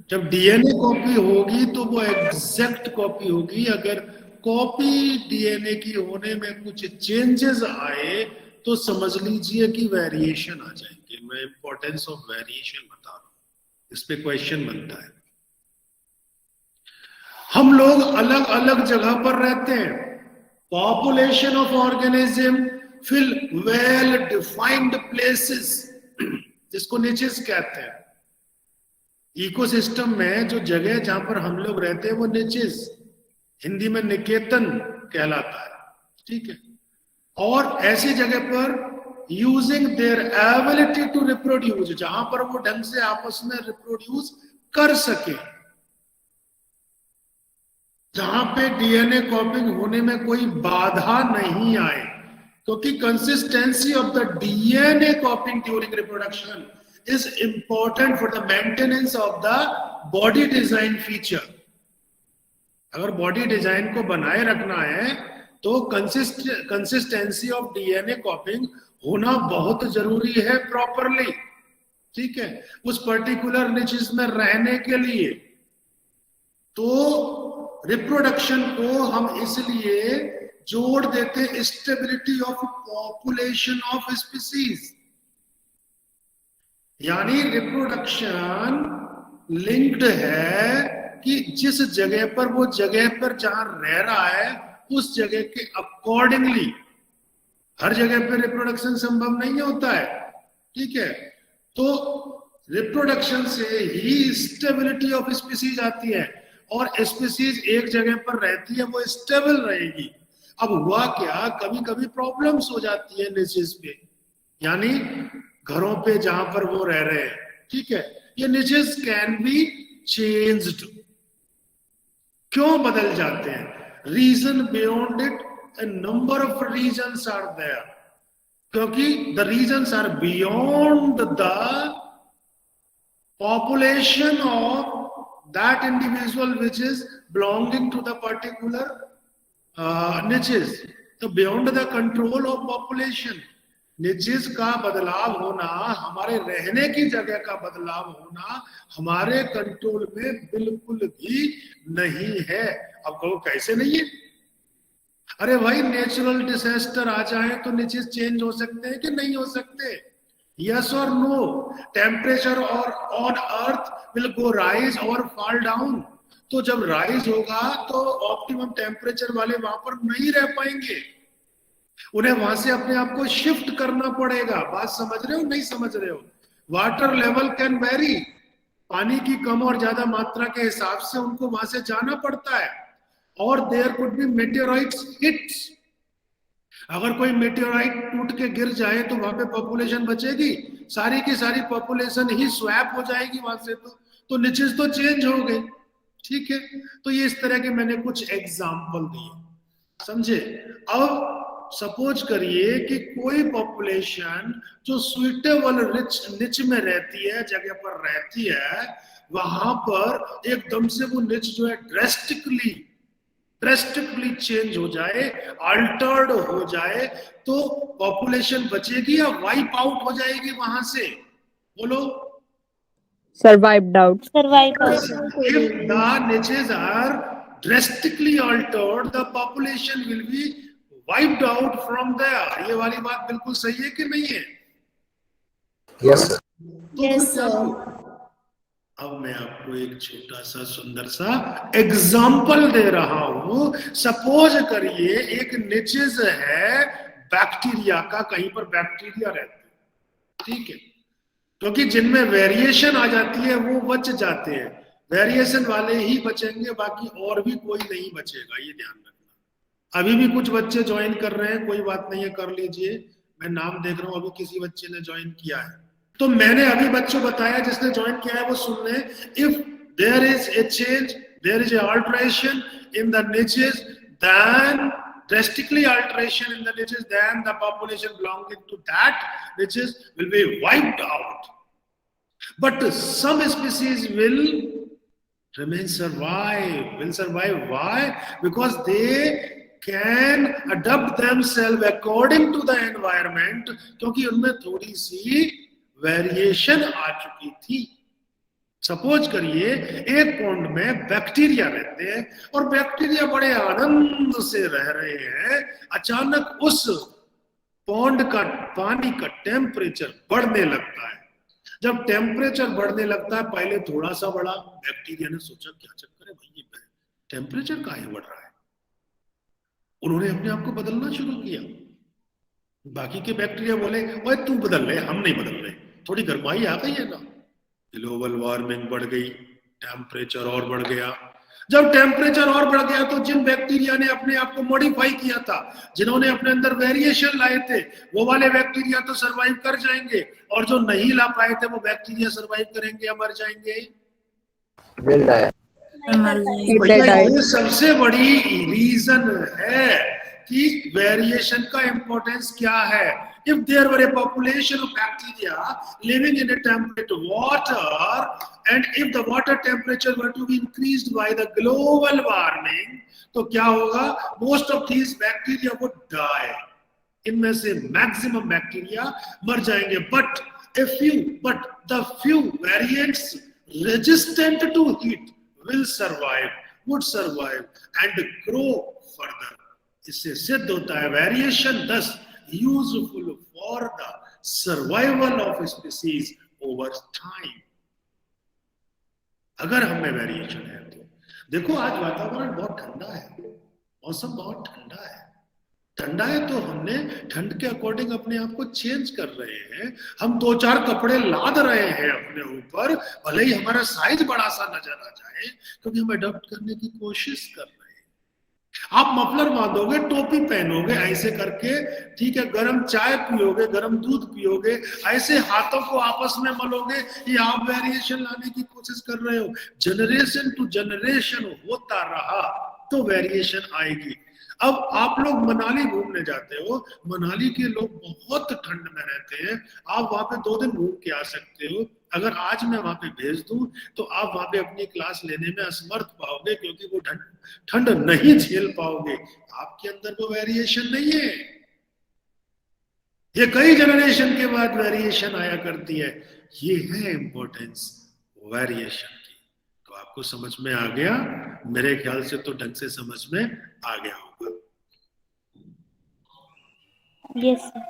जब DNA copy होगी तो वो एग्जैक्ट कॉपी होगी। अगर कॉपी डीएनए की होने में कुछ चेंजेस आए तो समझ लीजिए कि वेरिएशन आ जाएंगे। मैं इंपॉर्टेंस ऑफ वेरिएशन बता रहा हूं, इस पे क्वेश्चन बनता है। हम लोग अलग अलग जगह पर रहते हैं। Population of organism fill well defined places, जिसको निचेस कहते हैं। इकोसिस्टम में जो जगह जहां पर हम लोग रहते हैं वो निचेस, हिंदी में निकेतन कहलाता है, ठीक है। और ऐसी जगह पर using their ability to reproduce, जहां पर वो ढंग से आपस में रिप्रोड्यूस कर सके, जहां पे डीएनए कॉपिंग होने में कोई बाधा नहीं आए, क्योंकि consistency of the DNA कॉपिंग during reproduction is important for the maintenance of the body design feature. अगर बॉडी डिजाइन को बनाए रखना है तो कंसिस्टेंसी ऑफ डीएनए कॉपिंग होना बहुत जरूरी है प्रॉपरली, ठीक है, उस पर्टिकुलर निचेस में रहने के लिए। तो रिप्रोडक्शन को हम इसलिए जोड़ देते stability of population of species, यानी रिप्रोडक्शन लिंक्ड है कि जिस जगह पर वो जगह पर जहां रह रहा है उस जगह के अकॉर्डिंगली, हर जगह पर रिप्रोडक्शन संभव नहीं होता है, ठीक है। तो रिप्रोडक्शन से ही स्टेबिलिटी ऑफ स्पीसीज आती है, और स्पीसीज एक जगह पर रहती है वो स्टेबल रहेगी। अब हुआ क्या, कभी कभी प्रॉब्लम्स हो जाती है निचेस पे, यानी घरों पे जहां पर वो रह रहे हैं, ठीक है। ये निचेस कैन बी चेंज्ड। क्यों बदल जाते हैं? Reason beyond it, a number of reasons are there, क्योंकि the reasons are beyond the population of that individual which is belonging to the particular niches, तो beyond the control of population। Niches का बदलाव होना, हमारे रहने की जगह का बदलाव होना हमारे कंट्रोल में बिल्कुल भी नहीं है। अब कहो कैसे नहीं है? अरे भाई, नेचुरल डिजास्टर आ जाए तो निचेस चेंज हो सकते हैं कि नहीं हो सकते? यस और नो? टेम्परेचर और on earth will go rise और फॉल डाउन। तो जब राइज होगा तो ऑप्टिमम टेम्परेचर वाले वहां पर नहीं रह पाएंगे, उन्हें वहां से अपने आप को शिफ्ट करना पड़ेगा। बात समझ रहे हो नहीं समझ रहे हो? वाटर लेवल कैन वेरी, पानी की कम और ज्यादा मात्रा के हिसाब से उनको वहां से जाना पड़ता है। और देयर कुड बी मेटेओराइट्स हिट्स, अगर कोई मेटेओराइट टूट के गिर जाए तो वहां पे पॉपुलेशन बचेगी? सारी की सारी पॉपुलेशन ही स्वैप हो जाएगी वहां से। तो निचेस तो चेंज हो गए, ठीक है। तो ये इस तरह के मैंने कुछ एग्जाम्पल दिए, समझे? अब सपोज करिए कि कोई पॉपुलेशन जो सुइटेबल रिच निच में रहती है, जगह पर रहती है, वहां पर एकदम से वो निच जो है ड्रेस्टिकली चेंज हो जाए, अल्टर्ड हो जाए, तो पॉपुलेशन बचेगी या वाइप आउट हो जाएगी वहां से? बोलो। Survived out. If the niches are drastically altered, the population will be wiped out from there। ये वाली बात बिल्कुल सही है कि नहीं है? Yes sir. Yes sir. अब मैं आपको एक छोटा सा सुंदर सा एग्जाम्पल दे रहा हूं। सपोज करिए एक निचेस है बैक्टीरिया का, कहीं पर बैक्टीरिया रहते हैं, ठीक है। क्योंकि जिनमें वेरिएशन आ जाती है वो बच जाते हैं, वेरिएशन वाले ही बचेंगे, बाकी और भी कोई नहीं बचेगा, ये ध्यान रखना। अभी भी कुछ बच्चे ज्वाइन कर रहे हैं, कोई बात नहीं है, कर लीजिए। मैं नाम देख रहा हूं, अभी किसी बच्चे ने ज्वाइन किया है, तो मैंने अभी बच्चों बताया, जिसने ज्वाइन किया है वो सुन ले। If there is a change, there is a alteration in the niches, then drastically alteration in the niches, then the population belonging to that niches will be wiped out. But some species will survive. Why? Because they can adapt themselves according to the environment, क्योंकि उनमें थोड़ी सी variation आ चुकी थी। Suppose करिए एक pond में bacteria रहते हैं और बैक्टीरिया बड़े आनंद से रह रहे हैं, अचानक उस पॉन्ड का पानी का टेम्परेचर बढ़ने लगता है। जब टेम्परेचर बढ़ने लगता है, पहले थोड़ा सा बढ़ा, बैक्टीरिया ने सोचा क्या चक्कर है भाई, ये टेम्परेचर काहे बढ़ रहा है। उन्होंने अपने आप को बदलना शुरू किया। बाकी के बैक्टीरिया बोले ओए तू बदल रहे, हम नहीं बदल रहे, थोड़ी गर्माई आ गई है ना, ग्लोबल वार्मिंग बढ़ गई, टेम्परेचर और बढ़ गया। जब टेम्परेचर और बढ़ गया तो जिन बैक्टीरिया ने अपने आप को मॉडिफाई किया था, जिन्होंने अपने अंदर वेरिएशन लाए थे, वो वाले बैक्टीरिया तो सरवाइव कर जाएंगे, और जो नहीं ला पाए थे वो बैक्टीरिया सरवाइव करेंगे या मर जाएंगे? भैया ये सबसे बड़ी रीजन है कि वेरिएशन का इंपॉर्टेंस क्या है। If there were a population of bacteria living in a temperate water, and if the water temperature were to be increased by the global warming, तो क्या होगा? Most of these bacteria would die. इनमें से maximum bacteria मर जाएंगे, but the few variants resistant to heat would survive and grow further. इससे सिद्ध होता है variation thus useful for the survival of species over time. अगर हमें वेरिएशन है तो देखो, आज वातावरण बहुत ठंडा है, मौसम बहुत ठंडा है। ठंडा है तो हमने ठंड के अकॉर्डिंग अपने आप को चेंज कर रहे हैं। हम 2-4 कपड़े लाद रहे हैं अपने ऊपर, भले ही हमारा साइज बड़ा सा नजर आ जाए, क्योंकि हम अडॉप्ट करने की कोशिश कर रहे हैं। आप मफलर बांधोगे, टोपी पहनोगे, ऐसे करके, ठीक है, गर्म चाय पियोगे, गर्म दूध पियोगे, ऐसे हाथों को आपस में मलोगे, ये आप वेरिएशन लाने की कोशिश कर रहे हो। जनरेशन टू जनरेशन होता रहा तो वेरिएशन आएगी। अब आप लोग मनाली घूमने जाते हो, मनाली के लोग बहुत ठंड में रहते हैं, आप वहां पे 2 दिन घूम के आ सकते हो। अगर आज मैं वहां पे भेज दूं तो आप वहां पे अपनी क्लास लेने में असमर्थ पाओगे, क्योंकि वो ठंड नहीं झेल पाओगे। आपके अंदर वो वेरिएशन नहीं है। ये कई जनरेशन के बाद वेरिएशन आया करती है। ये है इंपॉर्टेंस वेरिएशन की। तो आपको समझ में आ गया? मेरे ख्याल से तो ढंग से समझ में आ गया होगा। Yes, sir.